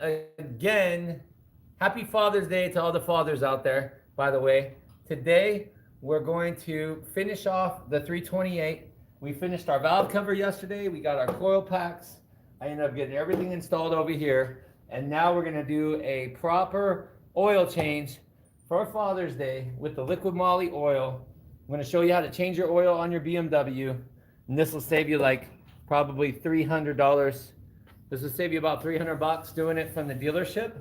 again, happy Father's Day to all the fathers out there, by the way. Today, we're going to finish off the 328. We finished our valve cover yesterday. We got our coil packs. I ended up getting everything installed over here. And now we're going to do a proper oil change for Father's Day with the liquid moly oil. I'm going to show you how to change your oil on your BMW. And this will save you like probably $300. This will save you about 300 bucks doing it from the dealership.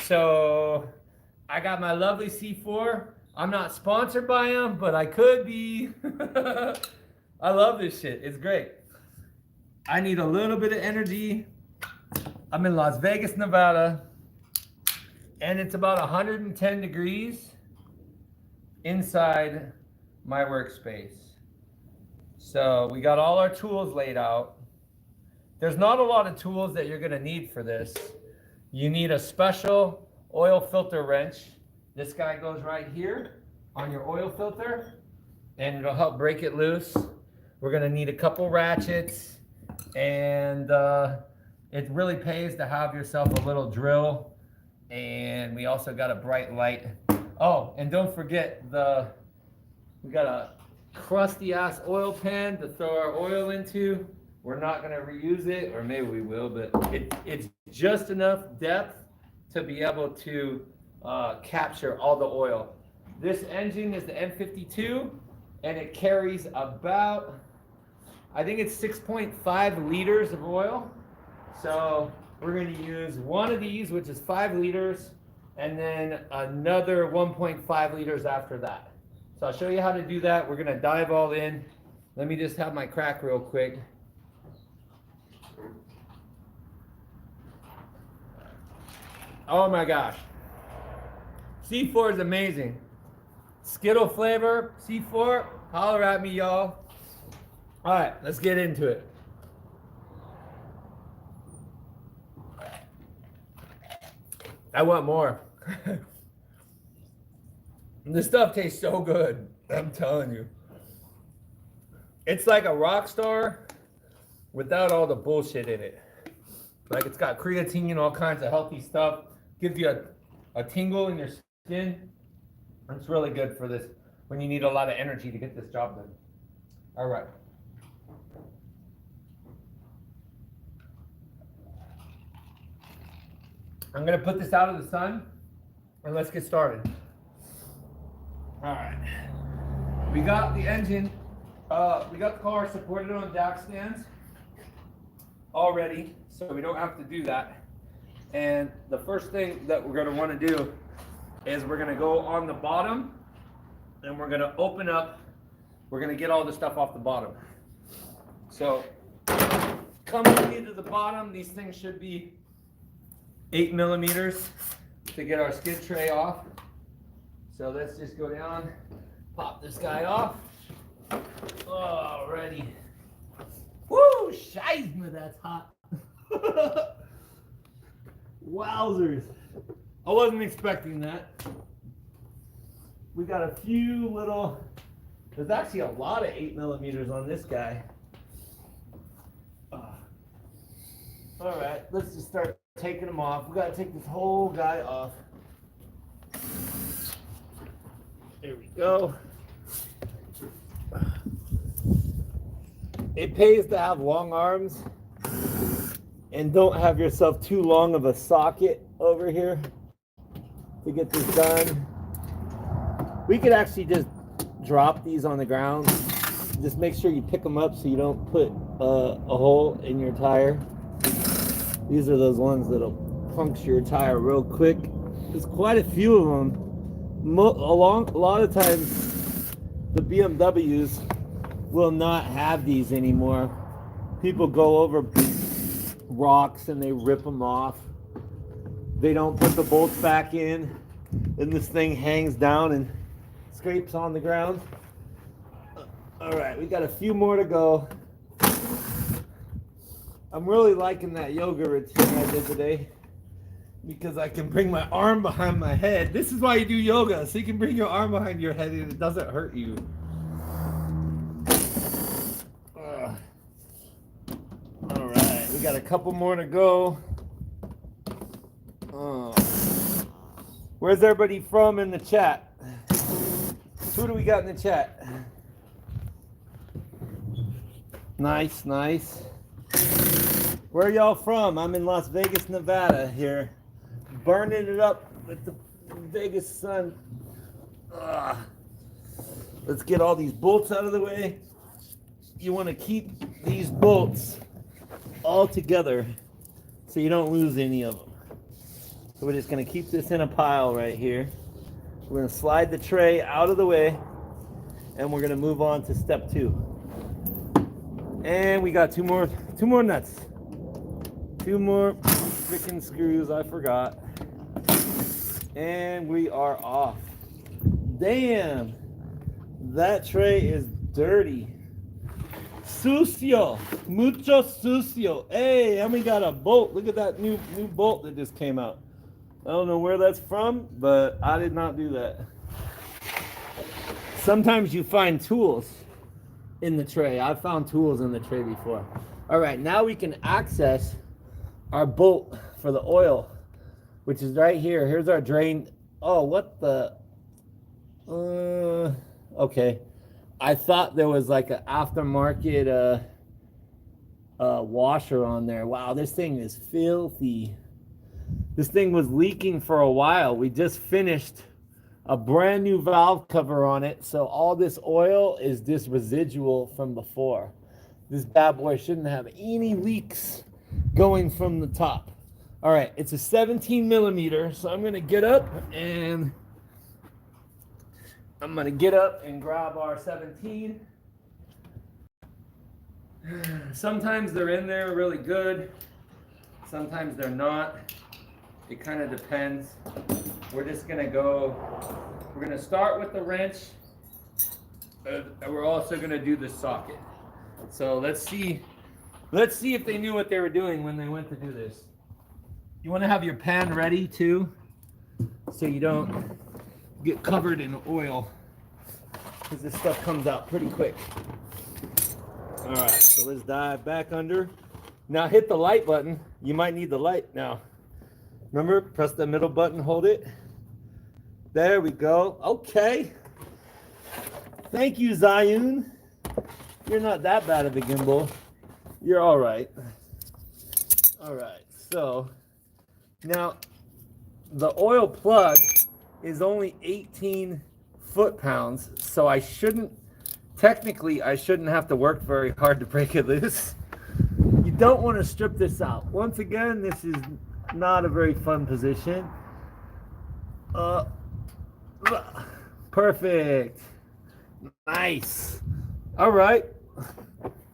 So I got my lovely C4. I'm not sponsored by them, but I could be. I love this shit. It's great. I need a little bit of energy. I'm in Las Vegas, Nevada, and it's about 110 degrees inside my workspace. So we got all our tools laid out. There's not a lot of tools that you're gonna need for this. You need a special oil filter wrench. This guy goes right here on your oil filter and it'll help break it loose. We're gonna need a couple ratchets, and it really pays to have yourself a little drill. And we also got a bright light. Oh, and don't forget we got a crusty ass oil pan to throw our oil into. We're not gonna reuse it, or maybe we will, but it's just enough depth to be able to capture all the oil. This engine is the M52, and it carries about, I think it's 6.5 liters of oil. So we're gonna use one of these, which is 5 liters, and then another 1.5 liters after that. So I'll show you how to do that. We're gonna dive all in. Let me just have my crack real quick. Oh my gosh. C4 is amazing. Skittle flavor, C4, holler at me, y'all. All right, let's get into it. I want more. This stuff tastes so good, I'm telling you. It's like a rock star without all the bullshit in it. Like, it's got creatine and all kinds of healthy stuff. Gives you a tingle in your skin. It's really good for this when you need a lot of energy to get this job done. All right. I'm gonna put this out of the sun and let's get started. All right. We got the engine, we got the car supported on jack stands already, so we don't have to do that. And the first thing that we're gonna wanna do is we're gonna go on the bottom and we're gonna open up, we're gonna get all the stuff off the bottom. So coming to the bottom, these things should be 8 millimeters to get our skid tray off. So let's just go down, pop this guy off. Alrighty. Woo, scheisse, that's hot. Wowzers. I wasn't expecting that. We got a few little, there's actually a lot of 8 millimeters on this guy. All right, let's just start taking them off. We gotta take this whole guy off. There we go. It pays to have long arms and don't have yourself too long of a socket over here to get this done. We could actually just drop these on the ground. Just make sure you pick them up so you don't put a hole in your tire. These are those ones that'll puncture your tire real quick. There's quite a few of them. A lot of times the BMWs will not have these anymore. People go over rocks and they rip them off. They don't put the bolts back in, and this thing hangs down and scrapes on the ground. All right, we got a few more to go. I'm really liking that yoga routine I did today because I can bring my arm behind my head. This is why you do yoga, so you can bring your arm behind your head and it doesn't hurt you. All right, we got a couple more to go. Oh. Where's everybody from in the chat? Who do we got in the chat? Nice, nice. Where are y'all from? I'm in Las Vegas, Nevada here. Burning it up with the Vegas sun. Ugh. Let's get all these bolts out of the way. You want to keep these bolts all together so you don't lose any of them. So we're just going to keep this in a pile right here. We're going to slide the tray out of the way, and we're going to move on to step 2. And we got two more nuts. 2 more freaking screws, I forgot. And we are off. Damn, that tray is dirty. Sucio, mucho sucio. Hey, and we got a bolt. Look at that new bolt that just came out. I don't know where that's from, but I did not do that. Sometimes you find tools in the tray. I've found tools in the tray before. All right, now we can access our bolt for the oil, which is right here. Here's our drain. Oh, what the? Okay. I thought there was like an aftermarket washer on there. Wow, this thing is filthy. This thing was leaking for a while. We just finished a brand new valve cover on it, so all this oil is this residual from before. This bad boy shouldn't have any leaks going from the top. All right, it's a 17 millimeter, so I'm gonna get up and grab our 17. Sometimes they're in there really good, sometimes they're not. It kind of depends. We're gonna start with the wrench, and we're also gonna do the socket. So let's see if they knew what they were doing when they went to do this. You wanna have your pan ready too, so you don't get covered in oil, because this stuff comes out pretty quick. All right, so let's dive back under. Now hit the light button. You might need the light now. Remember, press the middle button, hold it. There we go. Okay. Thank you, Zayun. You're not that bad of a gimbal. You're all right. All right, so now the oil plug is only 18 foot-pounds, so I shouldn't have to work very hard to break it loose. You don't want to strip this out. Once again, this is not a very fun position. Perfect. Nice. All right.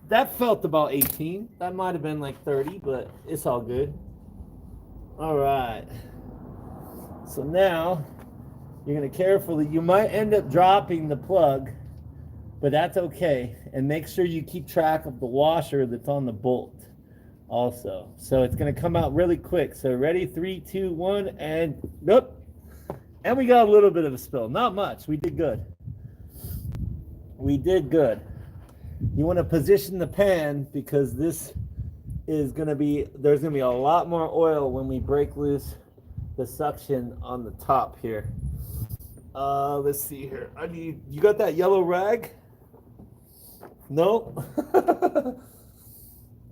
That felt about 18. That might have been like 30, but it's all good. All right. So now you're going to carefully, you might end up dropping the plug, but that's okay. And make sure you keep track of the washer that's on the bolt also. So it's going to come out really quick. So ready, 3, 2, 1, and nope. And we got a little bit of a spill. Not much. We did good. We did good. You want to position the pan, because this is going to be, there's going to be a lot more oil when we break loose the suction on the top here. Let's see here. You got that yellow rag? No?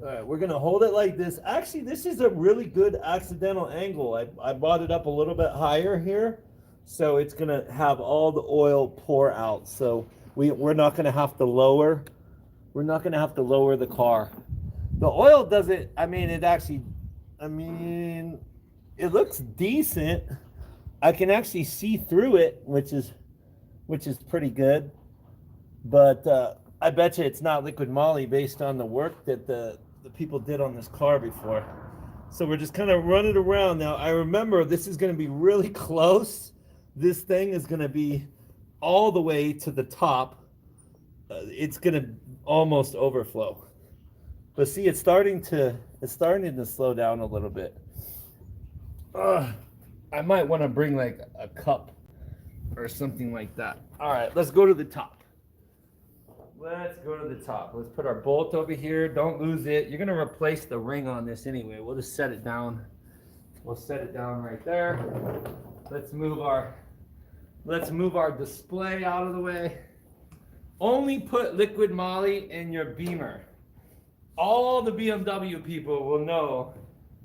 All right, we're gonna hold it like this. Actually, this is a really good accidental angle. I brought it up a little bit higher here, so it's gonna have all the oil pour out. So we're not gonna have to lower. We're not gonna have to lower the car. The oil doesn't. It looks decent. I can actually see through it, which is pretty good. But I bet you it's not liquid moly based on the work that the people did on this car before. So we're just kind of running around now. I remember this is going to be really close. This thing is going to be all the way to the top. It's going to almost overflow. But see, it's starting to slow down a little bit. I might want to bring like a cup or something like that. All right, let's go to the top. Let's go to the top. Let's put our bolt over here. Don't lose it. You're going to replace the ring on this anyway. We'll just set it down We'll set it down right there. Let's move our display out of the way. Only put liquid moly in your Beamer. All the BMW people will know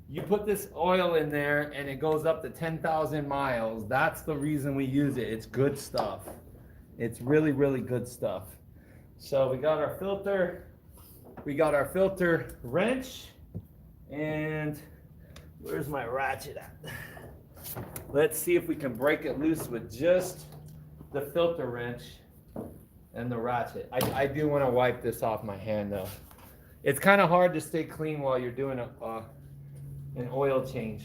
you put this oil in there and it goes up to 10,000 miles. That's the reason we use it. It's good stuff. It's really, really good stuff. So we got our filter. We got our filter wrench. And where's my ratchet at? Let's see if we can break it loose with just the filter wrench and the ratchet. I do want to wipe this off my hand though. It's kind of hard to stay clean while you're doing an oil change.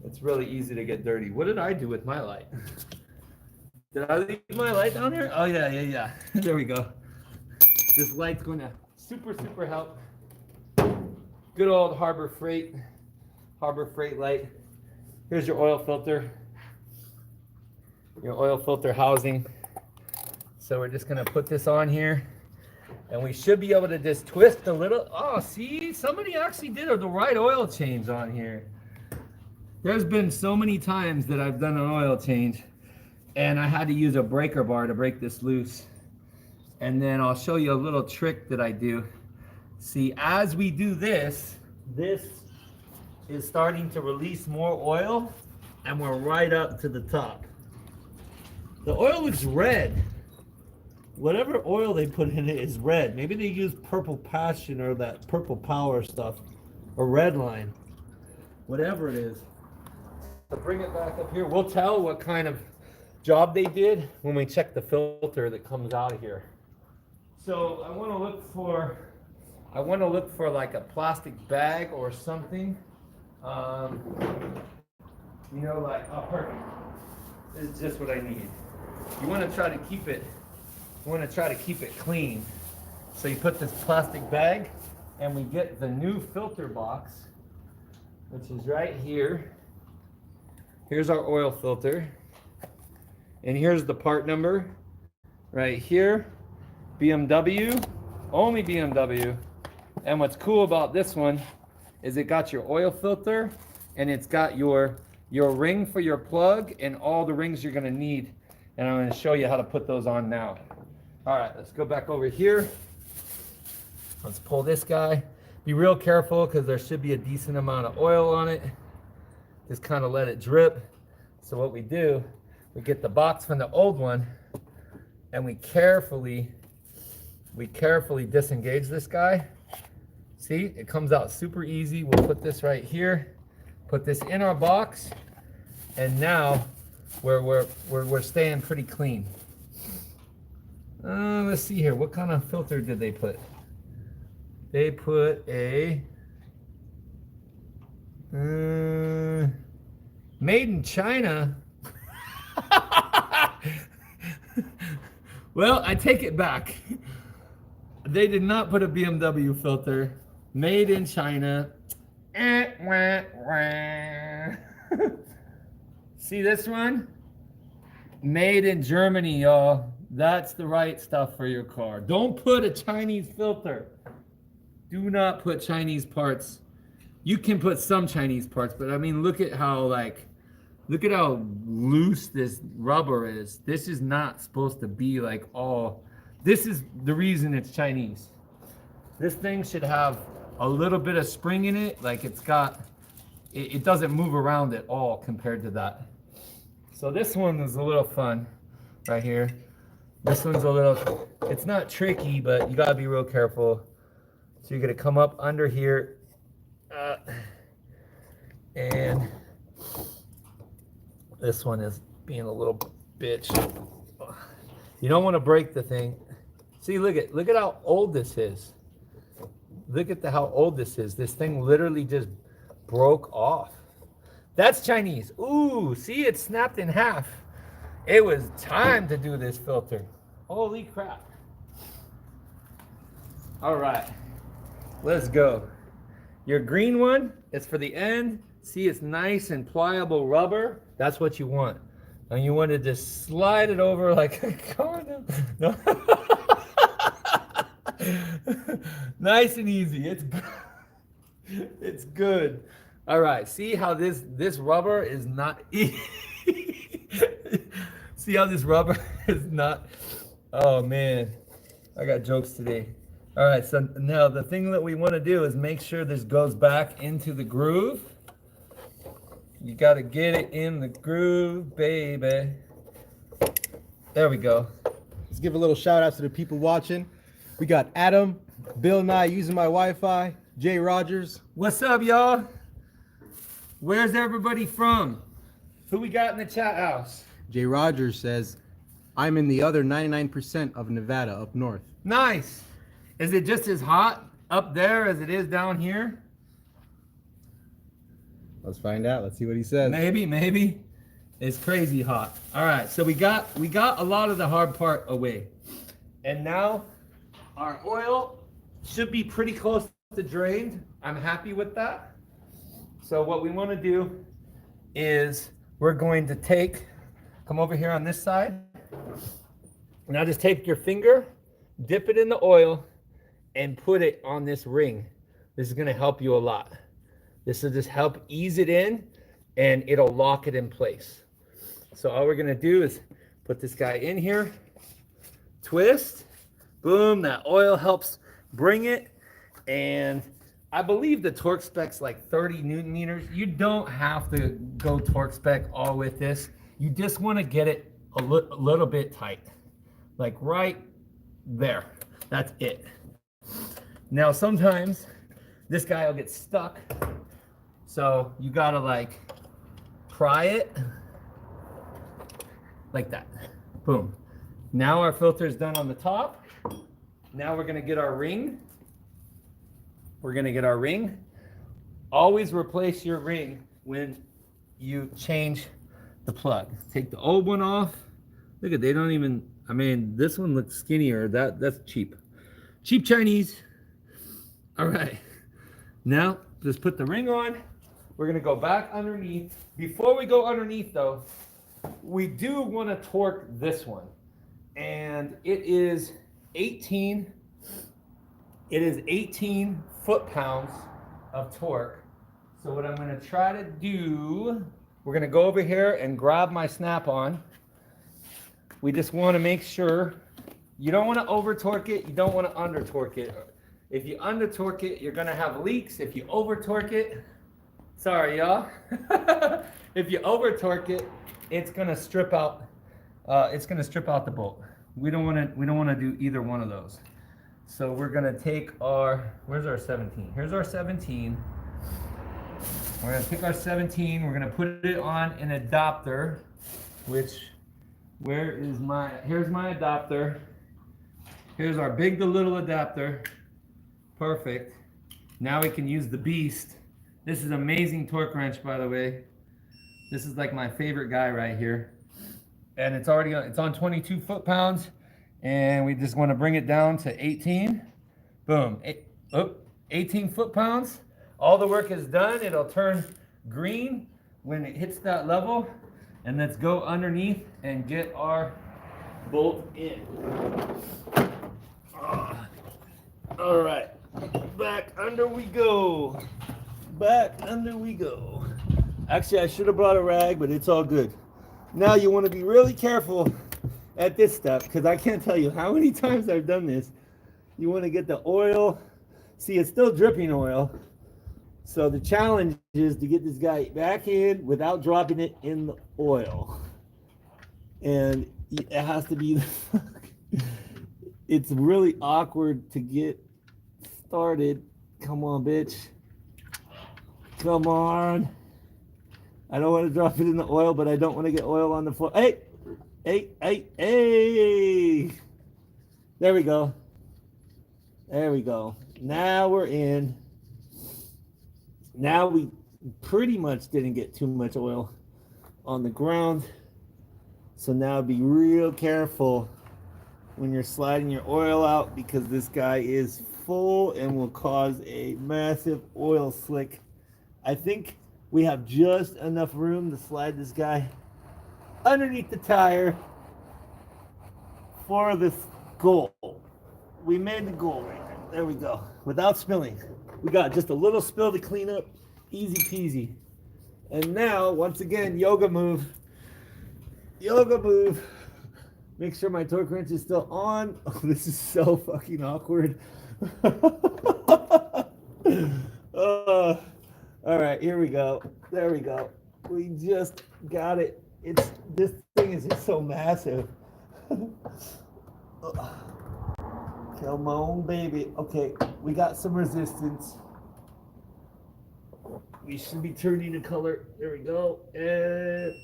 It's really easy to get dirty. What did I do with my light? Did I leave my light down here? Oh yeah. There we go. This light's going to super help. Good old Harbor Freight light. Here's your oil filter. Your oil filter housing. So we're just gonna put this on here and we should be able to just twist a little. Oh, see, somebody actually did the right oil change on here. There's been so many times that I've done an oil change and I had to use a breaker bar to break this loose. And then I'll show you a little trick that I do. See, as we do this, this is starting to release more oil and we're right up to the top. The oil looks red. Whatever oil they put in it is red. Maybe they use Purple Passion or that Purple Power stuff or Red Line. Whatever it is. So bring it back up here. We'll tell what kind of job they did when we check the filter that comes out of here. So I want to look for like a plastic bag or something. You know, like, oh, perfect. This is just what I need. You want to try to keep it clean. So you put this plastic bag and we get the new filter box, which is right here. Here's our oil filter. And here's the part number right here. BMW, only BMW. And what's cool about this one is it got your oil filter and it's got your ring for your plug and all the rings you're gonna need. And I'm gonna show you how to put those on now. All right, let's go back over here. Let's pull this guy. Be real careful because there should be a decent amount of oil on it. Just kind of let it drip. So what we do, we get the box from the old one and we carefully disengage this guy. See, it comes out super easy. We'll put this right here, put this in our box, and now we're staying pretty clean. Let's see here. What kind of filter did they put? They put a made in China. Well, I take it back. They did not put a BMW filter. Made in China. See this one? Made in Germany, y'all. That's the right stuff for your car. Don't put a Chinese filter. Do not put Chinese parts. You can put some Chinese parts, but I mean, look at how loose this rubber is. This is not supposed to be like all. This is the reason it's Chinese. This thing should have a little bit of spring in it. Like it doesn't move around at all compared to that. So this one is a little fun right here. This one's it's not tricky, but you gotta be real careful. So you're gonna come up under here and this one is being a little bitch. You don't want to break the thing. See, look at how old this is. Look at how old this is. This thing literally just broke off. That's Chinese. Ooh, see, it snapped in half. It was time to do this filter. Holy crap. All right, let's go. Your green one is for the end. See, it's nice and pliable rubber. That's what you want. And you want to just slide it over like a condom. No. Nice and easy. It's good. All right, see how this rubber is not see how this rubber is not. Oh man, I got jokes today. All right, so now the thing that we want to do is make sure this goes back into the groove. You got to get it in the groove, baby. There we go. Let's give a little shout out to the people watching. We got Adam, Bill Nye using my Wi-Fi, Jay Rogers. What's up, y'all? Where's everybody from? Who we got in the chat house? Jay Rogers says, I'm in the other 99% of Nevada up north. Nice. Is it just as hot up there as it is down here? Let's find out. Let's see what he says. Maybe. It's crazy hot. All right, so we got a lot of the hard part away. And now our oil should be pretty close to drained. I'm happy with that. So what we want to do is we're going to come over here on this side. Now just take your finger, dip it in the oil, and put it on this ring. This is going to help you a lot. This will just help ease it in, and it'll lock it in place. So all we're going to do is put this guy in here, twist, boom, that oil helps bring it, and I believe the torque spec's like 30 Newton meters. You don't have to go torque spec all with this. You just want to get it a little bit tight, like right there. That's it. Now sometimes this guy will get stuck, so you gotta like pry it like that. Boom. Now our filter is done on the top. Now we're gonna get our ring. Always replace your ring when you change the plug. Take the old one off. Look at, they don't even, I mean, this one looks skinnier. That's cheap. Cheap Chinese. All right. Now, just put the ring on. We're gonna go back underneath. Before we go underneath though, we do want to torque this one. And it is 18 foot-pounds of torque. So what I'm going to try to do, we're going to go over here and grab my snap-on. We just want to make sure you don't want to over-torque it, you don't want to under-torque it. If you under-torque it, you're going to have leaks. If you over-torque it, sorry y'all. If you over-torque it, it's going to strip out the bolt. We don't want to do either one of those. So we're gonna take where's our 17? Here's our 17. We're gonna take our 17, we're gonna put it on an adapter, here's my adapter. Here's our big to little adapter. Perfect. Now we can use the beast. This is amazing torque wrench, by the way. This is like my favorite guy right here. And it's on 22 foot-pounds. And we just want to bring it down to 18. Boom. 18 foot-pounds. All the work is done. It'll turn green when it hits that level. And let's go underneath and get our bolt in. All right. Back under we go. Actually, I should have brought a rag, but it's all good. Now you want to be really careful at this step, because I can't tell you how many times I've done this. You want to get the oil. See, it's still dripping oil. So the challenge is to get this guy back in without dropping it in the oil. And it has to be, it's really awkward to get started. Come on, bitch. Come on. I don't want to drop it in the oil, but I don't want to get oil on the floor. Hey! There we go. Now we're in. Now we pretty much didn't get too much oil on the ground. So now be real careful when you're sliding your oil out, because this guy is full and will cause a massive oil slick. I think we have just enough room to slide this guy underneath the tire for this goal. We made the goal right there. There we go. Without spilling. We got just a little spill to clean up, Easy peasy. And now, once again, yoga move. Yoga move. Make sure my torque wrench is still on. Oh, this is so fucking awkward. All right, here we go. There we go. We just got it. This thing is just so massive. Come on, baby. Okay, we got some resistance. We should be turning the color. There we go. And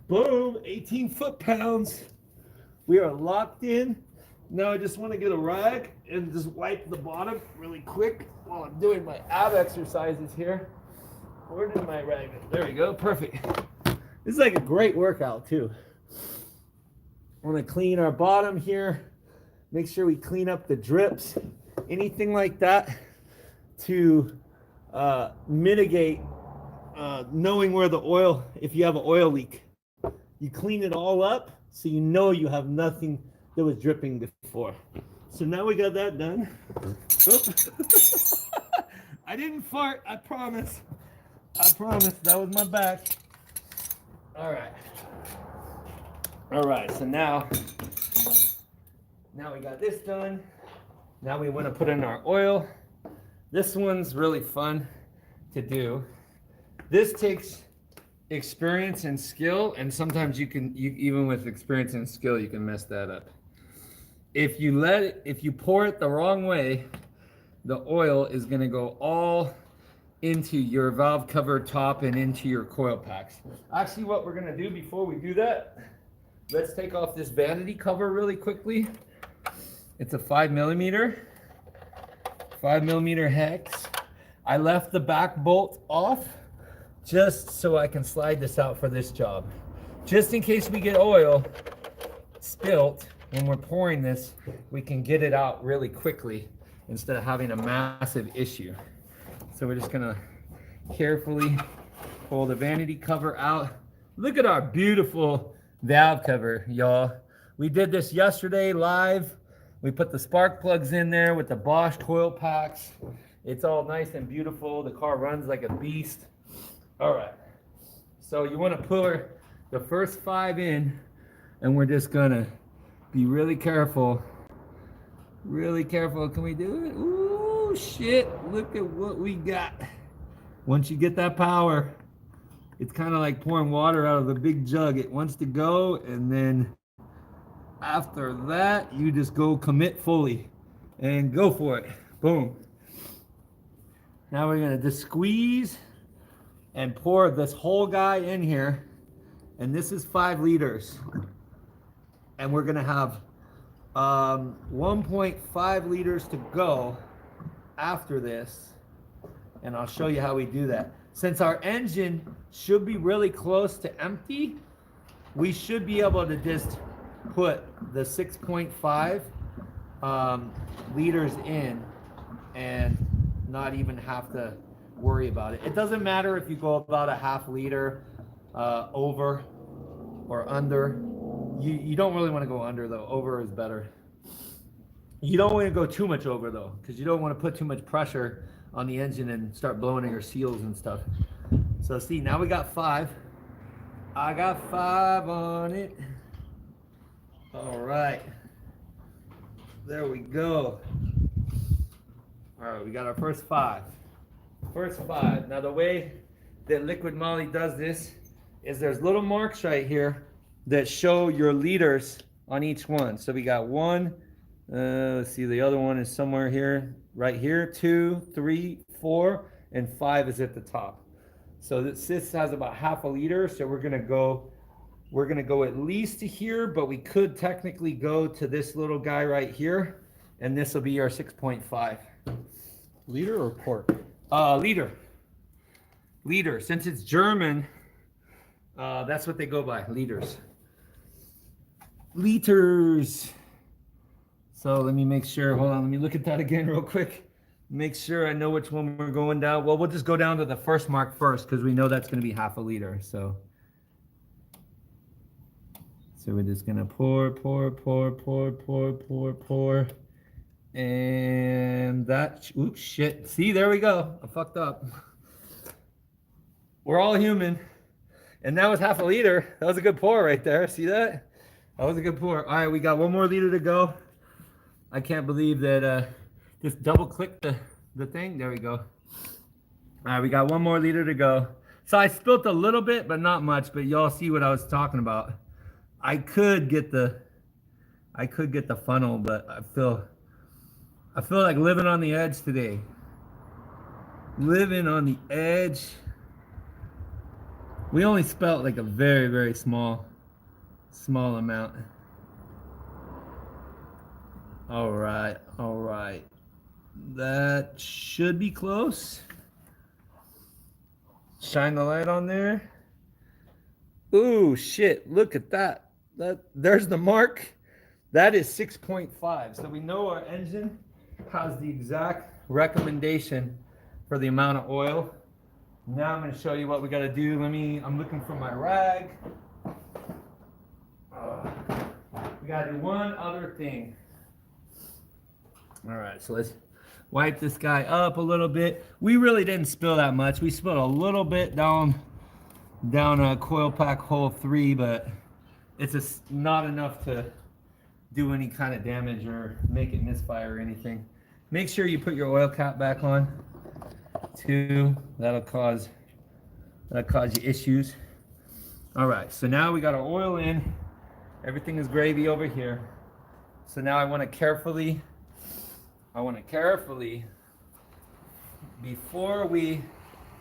boom, 18 foot-pounds. We are locked in. Now I just want to get a rag and just wipe the bottom really quick while I'm doing my ab exercises here. Where did my rag go? There we go. Perfect. This is like a great workout too. I want to clean our bottom here. Make sure we clean up the drips, anything like that, to mitigate knowing where the oil, if you have an oil leak. You clean it all up so you know you have nothing that was dripping before. So now we got that done. I didn't fart, I promise. I promise, that was my back. All right, so now we got this done. Now we want to put in our oil. This one's really fun to do. This takes experience and skill, and sometimes you even with experience and skill, you can mess that up. If you pour it the wrong way, the oil is going to go all into your valve cover top and into your coil packs. Actually, what we're going to do before we do that, let's take off this vanity cover really quickly. It's a 5mm hex. I left the back bolt off just so I can slide this out for this job. Just in case we get oil spilt when we're pouring this, we can get it out really quickly instead of having a massive issue. So we're just gonna carefully pull the vanity cover out. Look at our beautiful valve cover, y'all. We did this yesterday live. We put the spark plugs in there with the Bosch coil packs. It's all nice and beautiful. The car runs like a beast. All right, so you want to pour the first 5 in, and we're just gonna be really careful. Really careful. Can we do it? Ooh, shit, look at what we got. Once you get that power, it's kind of like pouring water out of a big jug. It wants to go, and then after that, you just go commit fully and go for it. Boom. Now we're gonna just squeeze and pour this whole guy in here, and this is 5 liters, and we're gonna have 1.5 liters to go after this, and I'll show you how we do that. Since our engine should be really close to empty, we should be able to just put the 6.5 liters in and not even have to worry about it. It doesn't matter if you go about a half liter over or under. You don't really want to go under though. Over is better. You don't want to go too much over though, because you don't want to put too much pressure on the engine and start blowing your seals and stuff. So see, now we got 5. I got 5 on it. All right. There we go. All right, we got our first 5. First 5. Now the way that Liquid Moly does this is there's little marks right here that show your liters on each one. So we got 1, let's see, the other one is somewhere here, right here, 2, 3, 4, and 5 is at the top. So this has about half a liter, so we're gonna go at least to here, but we could technically go to this little guy right here, and this will be our 6.5. Liter or quart? Liter. Since it's German, that's what they go by, liters. Liters. So let me make sure, hold on, let me look at that again real quick. Make sure I know which one we're going down. Well, we'll just go down to the first mark first, because we know that's going to be half a liter. So we're just going to pour. And that, oops, shit. See, there we go. I fucked up. We're all human. And that was half a liter. That was a good pour right there. See that? That was a good pour. All right, we got 1 more liter to go. I can't believe that, just double click the thing. There we go. All right, we got 1 more liter to go. So I spilt a little bit, but not much, but y'all see what I was talking about. I could get the funnel, but I feel like living on the edge today. Living on the edge. We only spelt like a very, very small amount. All right. That should be close. Shine the light on there. Ooh, shit, look at that. There's the mark. That is 6.5. So we know our engine has the exact recommendation for the amount of oil. Now I'm going to show you what we got to do. I'm looking for my rag. We got to do one other thing. All right, so let's wipe this guy up a little bit. We really didn't spill that much. We spilled a little bit down coil pack hole 3, but it's just not enough to do any kind of damage or make it misfire or anything. Make sure you put your oil cap back on too. That'll cause you issues. All right, so now we got our oil in. Everything is gravy over here. So now I want to carefully, before we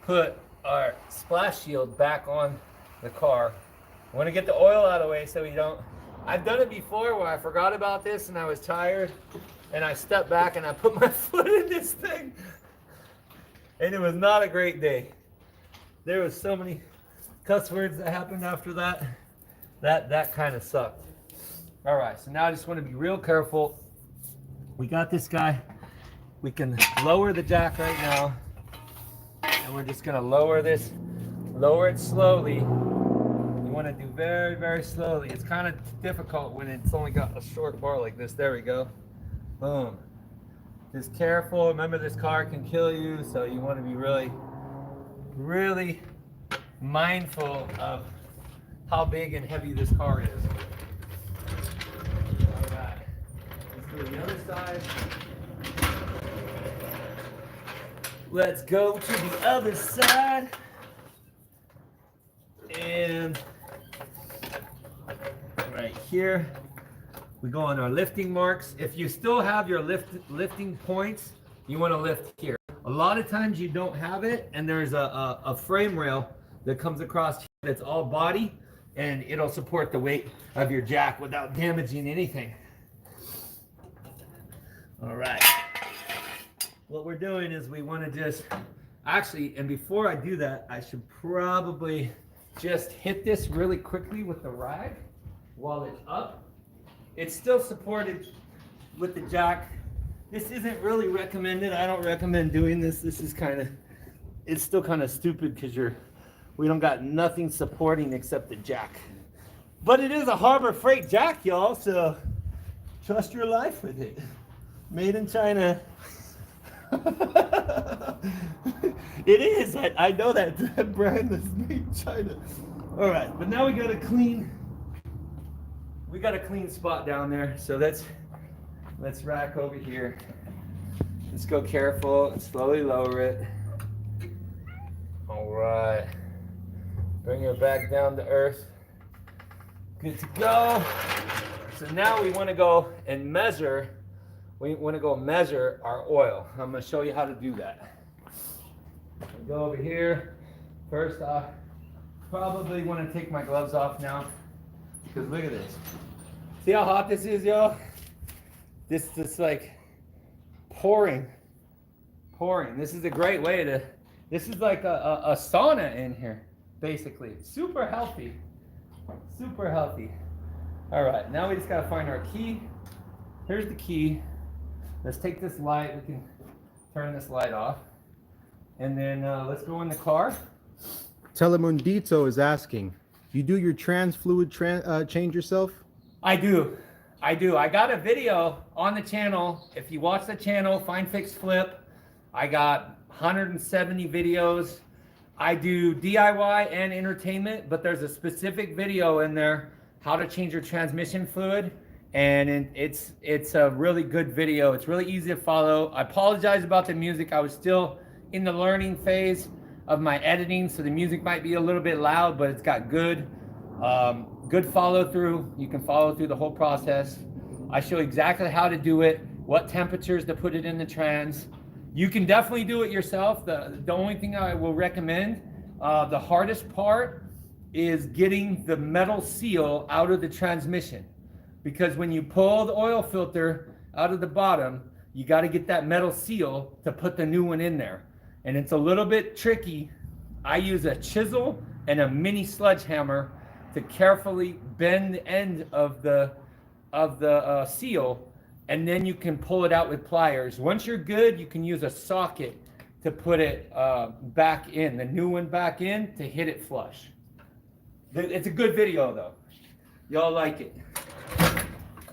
put our splash shield back on the car, I want to get the oil out of the way so we don't. I've done it before where I forgot about this and I was tired and I stepped back and I put my foot in this thing and it was not a great day. There was so many cuss words that happened after that. That kind of sucked. All right, so now I just want to be real careful. We got this guy. We can lower the jack right now. And we're just gonna lower it slowly. You want to do very, very slowly. It's kind of difficult when it's only got a short bar like this. There we go. Boom. Just careful. Remember, this car can kill you, so you want to be really, really mindful of how big and heavy this car is. All right. Let's go to the other side. Let's go to the other side. And right here, we go on our lifting marks. If you still have your lifting points, you want to lift here. A lot of times you don't have it, and there's a frame rail that comes across here that's all body, and it'll support the weight of your jack without damaging anything. All right. What we're doing is we want to just, actually, and before I do that, I should probably just hit this really quickly with the rag while it's up. It's still supported with the jack. This isn't really recommended. I don't recommend doing this. This is it's still kind of stupid because we don't got nothing supporting except the jack. But it is a Harbor Freight jack, y'all, so trust your life with it. Made in China. It is. I know that brand is made in China. All right, but now we got a clean spot down there. So let's rack over here. Let's go careful and slowly lower it. All right. Bring her back down to earth. Good to go. So now we want to go and measure. We want to go measure our oil. I'm going to show you how to do that. Go over here. First off, probably want to take my gloves off now because look at this. See how hot this is, y'all? This is like pouring. This is a great way to, this is like a sauna in here, basically. Super healthy. All right, now we just got to find our key. Here's the key. Let's take this light. We can turn this light off. And then let's go in the car. Telemundito is asking, you do your trans fluid change yourself? I do. I got a video on the channel. If you watch the channel, Find Fix Flip, I got 170 videos. I do DIY and entertainment, but there's a specific video in there, how to change your transmission fluid. And it's a really good video. It's really easy to follow. I apologize about the music. I was still in the learning phase of my editing, so the music might be a little bit loud, but it's got good follow through. You can follow through the whole process. I show exactly how to do it, what temperatures to put it in the trans. You can definitely do it yourself. The only thing I will recommend, the hardest part is getting the metal seal out of the transmission. Because when you pull the oil filter out of the bottom, you got to get that metal seal to put the new one in there. And it's a little bit tricky. I use a chisel and a mini sledgehammer to carefully bend the end of the seal, and then you can pull it out with pliers. Once you're good, you can use a socket to put it back in, the new one back in, to hit it flush. It's a good video though. Y'all like it.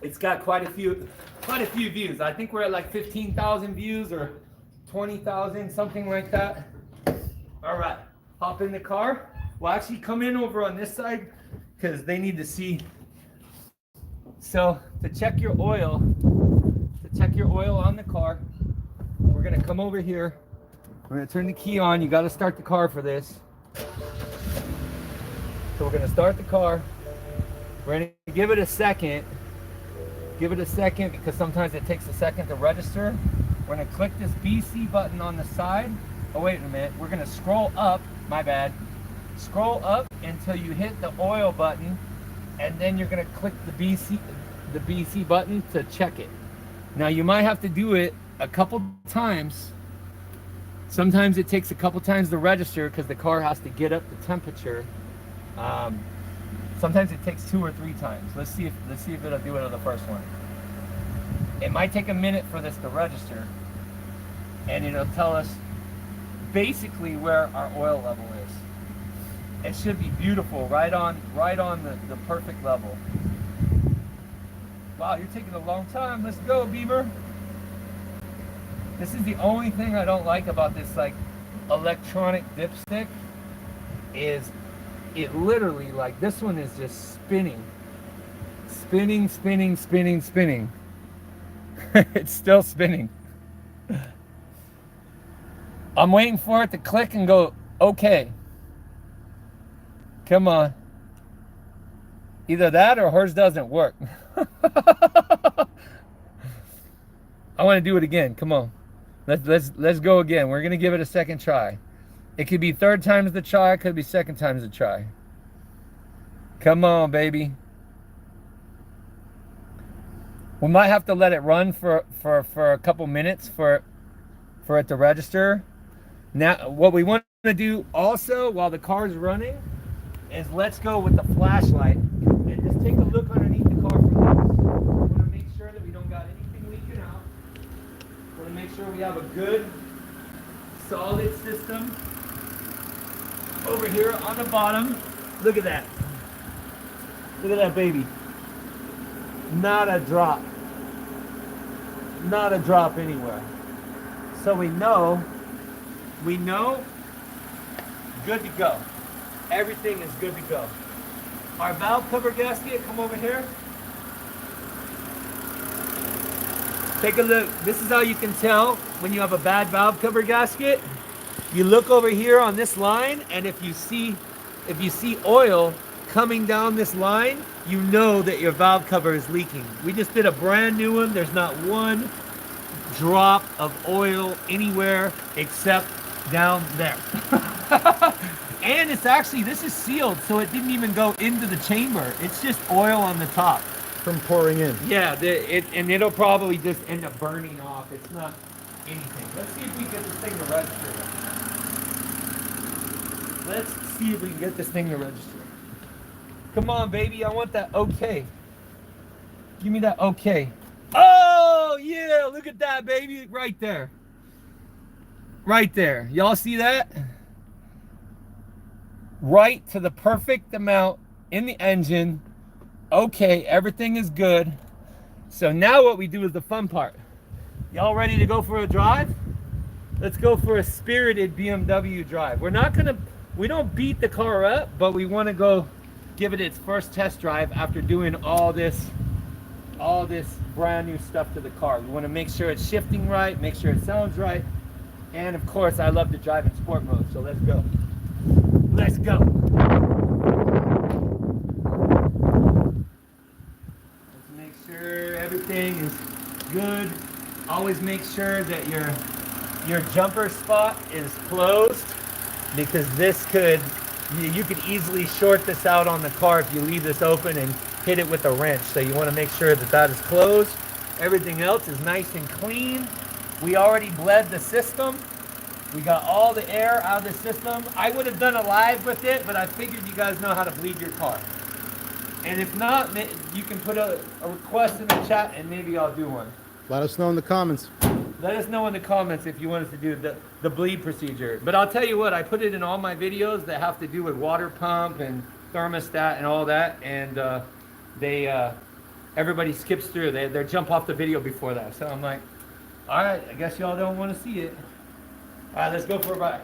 It's got quite a few views. I think we're at like 15,000 views or 20,000, something like that. All right, hop in the car. Well, actually come in over on this side because they need to see. So to check your oil on the car, we're gonna come over here. We're gonna turn the key on. You gotta start the car for this. So we're gonna start the car. We're gonna give it a second. Give it a second because sometimes it takes a second to register. We're gonna click this BC button on the side. Oh, wait a minute. We're gonna scroll up, my bad. Scroll up until you hit the oil button, and then you're gonna click the BC button to check it. Now you might have to do it a couple times. Sometimes it takes a couple times to register because the car has to get up the temperature. Sometimes it takes 2 or 3 times. Let's see if it'll do it on the first one. It might take a minute for this to register, and it'll tell us basically where our oil level is. It should be beautiful, right on the perfect level. Wow, you're taking a long time. Let's go, Beamer. This is the only thing I don't like about this like electronic dipstick is it literally, like, this one is just spinning. Spinning. It's still spinning. I'm waiting for it to click and go, okay. Come on. Either that or hers doesn't work. I want to do it again. Come on. Let's go again. We're going to give it a second try. It could be third time's the try, it could be second time's the try. Come on, baby. We might have to let it run for a couple minutes for it to register. Now, what we want to do also while the car is running is let's go with the flashlight and just take a look underneath the car for this. We want to make sure that we don't got anything leaking out. We want to make sure we have a good, solid system. Over here on the bottom, look at that. Look at that baby. Not a drop. Not a drop anywhere. So we know, good to go. Everything is good to go. Our valve cover gasket, come over here. Take a look. This is how you can tell when you have a bad valve cover gasket. You look over here on this line, and if you see oil coming down this line, you know that your valve cover is leaking. We just did a brand new one. There's not one drop of oil anywhere except down there. And it's actually, this is sealed, so it didn't even go into the chamber. It's just oil on the top. From pouring in. Yeah, and it'll probably just end up burning off. It's not anything. Let's see if we get this thing to register. Let's see if we can get this thing to register. Come on, baby. I want that okay. Give me that okay. Oh, yeah. Look at that, baby. Right there. Right there. Y'all see that? Right to the perfect amount in the engine. Okay, everything is good. So now what we do is the fun part. Y'all ready to go for a drive? Let's go for a spirited BMW drive. We're not gonna we don't beat the car up, but we want to go give it its first test drive after doing all this brand new stuff to the car. We want to make sure it's shifting right, make sure it sounds right, and of course I love to drive in sport mode, so let's go. Let's go. Let's make sure everything is good. Always make sure that your jumper spot is closed, because this could, you could easily short this out on the car if you leave this open and hit it with a wrench. So you want to make sure that that is closed. Everything else is nice and clean. We already bled the system. We got all the air out of the system. I would have done a live with it, but I figured you guys know how to bleed your car. And if not, you can put a request in the chat and maybe I'll do one. Let us know in the comments. Let us know in the comments if you want us to do the bleed procedure. But I'll tell you what, I put it in all my videos that have to do with water pump and thermostat and all that. And everybody skips through. They jump off the video before that. So I'm like, all right, I guess y'all don't want to see it. All right, let's go for a ride.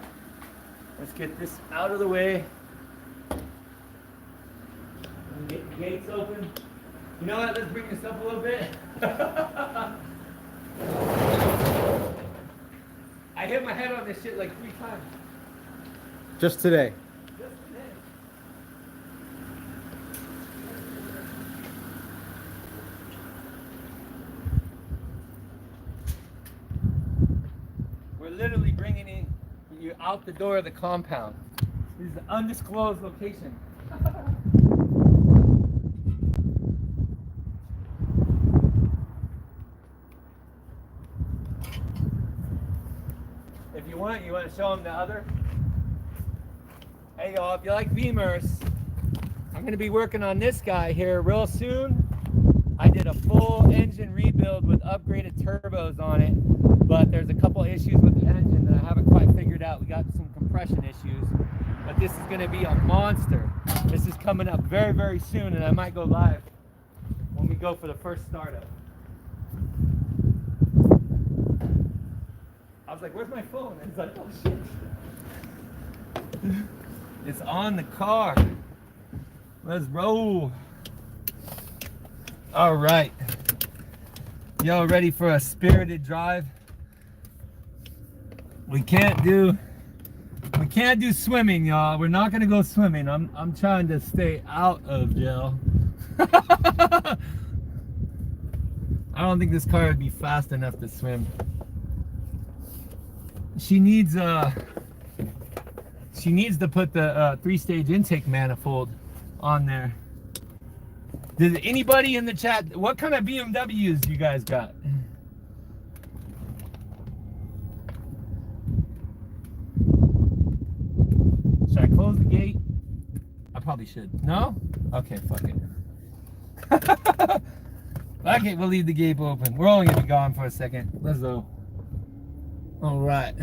Let's get this out of the way. Get the gates open. You know what? Let's bring this up a little bit. I hit my head on this shit like 3 times. Just today. Just today. We're literally bringing you out the door of the compound. This is an undisclosed location. If you want to show them the other? Hey y'all, if you like Beamers, I'm going to be working on this guy here real soon. I did a full engine rebuild with upgraded turbos on it, but there's a couple issues with the engine that I haven't quite figured out. We got some compression issues, but this is going to be a monster. This is coming up very, very soon, and I might go live when we go for the first startup. I was like, where's my phone? And it's like, oh shit. It's on the car. Let's roll. All right. Y'all ready for a spirited drive? We can't do swimming, y'all. We're not gonna go swimming. I'm trying to stay out of jail. I don't think this car would be fast enough to swim. She needs to put the 3-stage intake manifold on there. Did anybody in the chat, what kind of BMWs you guys got? Should I close the gate? I probably should. No? Okay, fuck it. Okay, we'll leave the gate open. We're only gonna be gone for a second. Let's go. All right.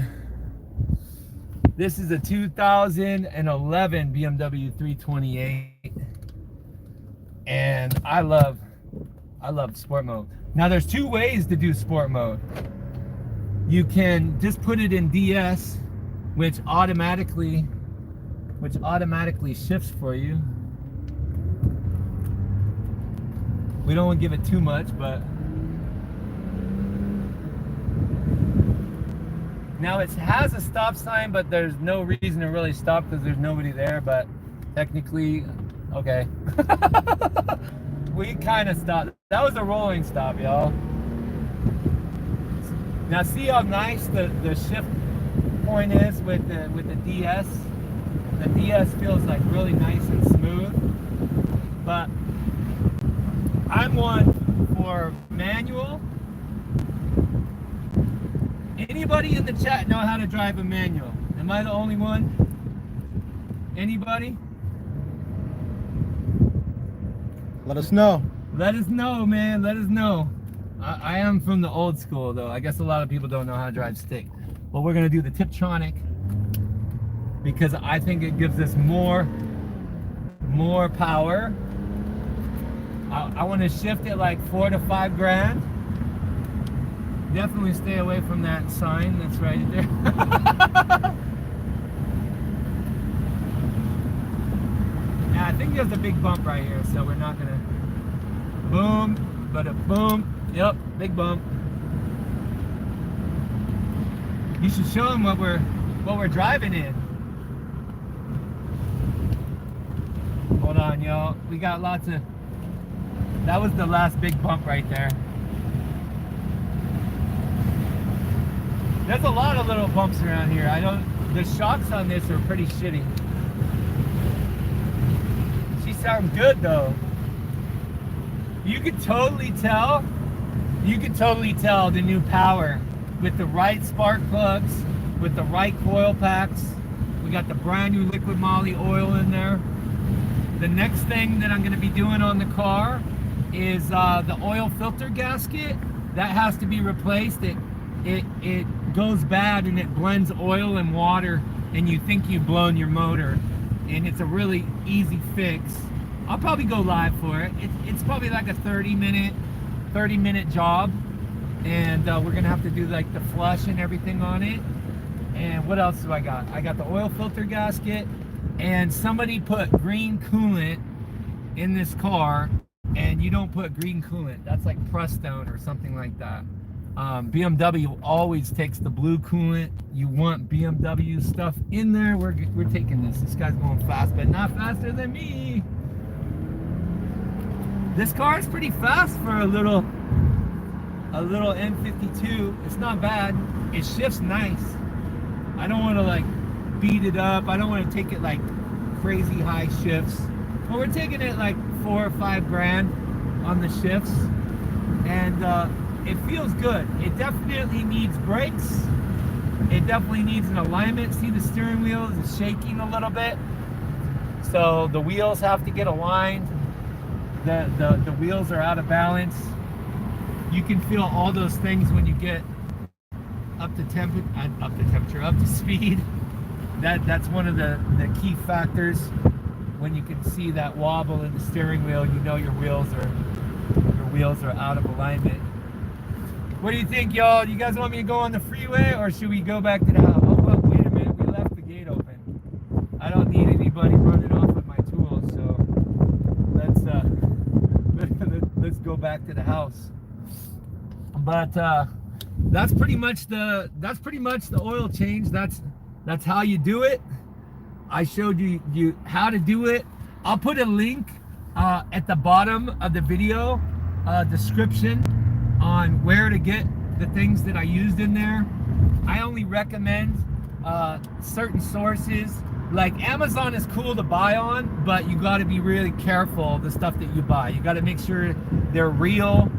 This is a 2011 BMW 328, and I love sport mode. Now there's 2 ways to do sport mode. You can just put it in DS, which automatically shifts for you. We don't want to give it too much, but now it has a stop sign, but there's no reason to really stop because there's nobody there, but technically, okay. We kind of stopped. That was a rolling stop, y'all. Now see how nice the shift point is with the DS? The DS feels like really nice and smooth, but I'm one for manual. Anybody in the chat know how to drive a manual? Am I the only one? Anybody? Let us know. Let us know, man. Let us know. I am from the old school, though. I guess a lot of people don't know how to drive stick. But we're going to do the Tiptronic because I think it gives us more power. I want to shift it like 4 to 5 grand. Definitely stay away from that sign that's right there. I think there's a big bump right here, so we're not gonna. Boom, but a boom. Yep, big bump. You should show them what we're driving in. Hold on, y'all. We got lots of. That was the last big bump right there. There's a lot of little bumps around here. The shocks on this are pretty shitty. She sounds good though. You could totally tell the new power with the right spark plugs, with the right coil packs. We got the brand new liquid moly oil in there. The next thing that I'm going to be doing on the car is the oil filter gasket. That has to be replaced. It goes bad and it blends oil and water, and you think you've blown your motor, and it's a really easy fix. I'll probably go live for it. It's probably like a 30 minute job, and we're gonna have to do like the flush and everything on it. And what else do I got? I got the oil filter gasket, and somebody put green coolant in this car, and you don't put green coolant. That's like Prestone or something like that. BMW always takes the blue coolant. You want BMW stuff in there. We're taking this. This guy's going fast, but not faster than me. This car is pretty fast for a little M52. It's not bad. It shifts nice. I don't want to like beat it up. I don't want to take it like crazy high shifts. But we're taking it like 4 or 5 grand on the shifts, and it feels good. It definitely needs brakes. It definitely needs an alignment. See, the steering wheel is shaking a little bit, so the wheels have to get aligned. The wheels are out of balance. You can feel all those things when you get up to speed. That's one of the key factors. When you can see that wobble in the steering wheel, you know your wheels are out of alignment. What do you think, y'all? You guys want me to go on the freeway, or should we go back to the house? Oh, well, wait a minute. We left the gate open. I don't need anybody running off with my tools, so let's go back to the house. But that's pretty much the oil change. That's how you do it. I showed you how to do it. I'll put a link at the bottom of the video description on where to get the things that I used in there. I only recommend certain sources. Like Amazon is cool to buy on, but you got to be really careful of the stuff that you buy. You got to make sure they're real.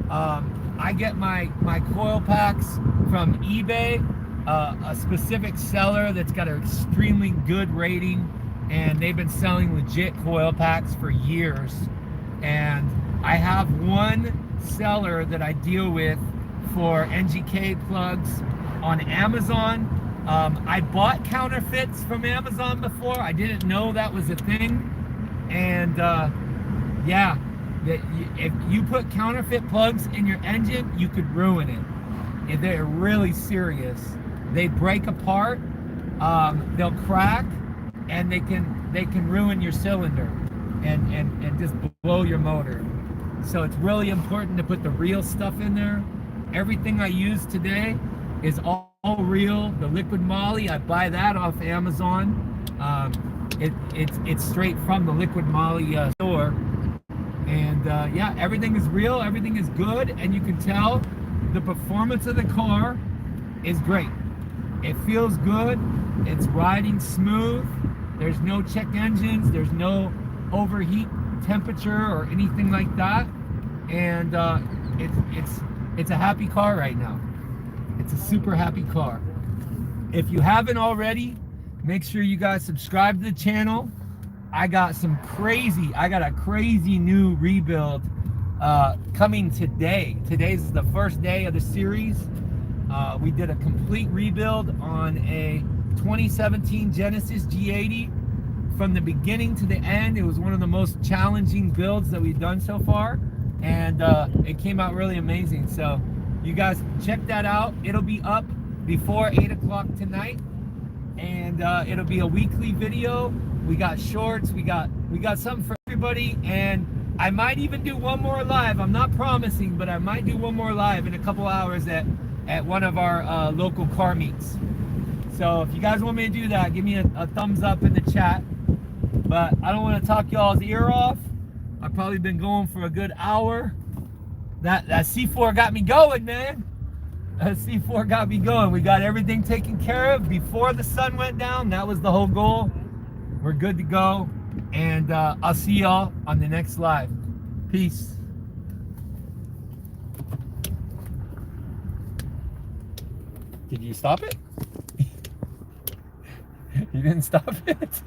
I get my coil packs from eBay, a specific seller that's got an extremely good rating, and they've been selling legit coil packs for years. And I have one seller that I deal with for NGK plugs on Amazon. I bought counterfeits from Amazon before. I didn't know that was a thing. And yeah, if you put counterfeit plugs in your engine, you could ruin it. If they're really serious, they break apart, they'll crack, and they can ruin your cylinder and just blow your motor. So it's really important to put the real stuff in there. Everything I use today is all real. The liquid moly, I buy that off Amazon. It's straight from the liquid moly store. And yeah, everything is real, everything is good, and you can tell the performance of the car is great. It feels good, it's riding smooth, there's no check engines, there's no overheat temperature or anything like that, and it's a happy car right now. It's a super happy car. If you haven't already, make sure you guys subscribe to the channel. I got a crazy new rebuild coming today. Today's the first day of the series. We did a complete rebuild on a 2017 Genesis G80 from the beginning to the end. It was one of the most challenging builds that we've done so far, and it came out really amazing. So you guys check that out. It'll be up before 8 o'clock tonight, and it'll be a weekly video. We got shorts, we got We got something for everybody, and I might even do one more live. I'm not promising, but I might do one more live in a couple hours at one of our local car meets. So if you guys want me to do that, give me a thumbs up in the chat. But I don't want to talk y'all's ear off. I've probably been going for a good hour. That C4 got me going, man. That C4 got me going. We got everything taken care of before the sun went down. That was the whole goal. We're good to go. And I'll see y'all on the next live. Peace. Did you stop it? You didn't stop it?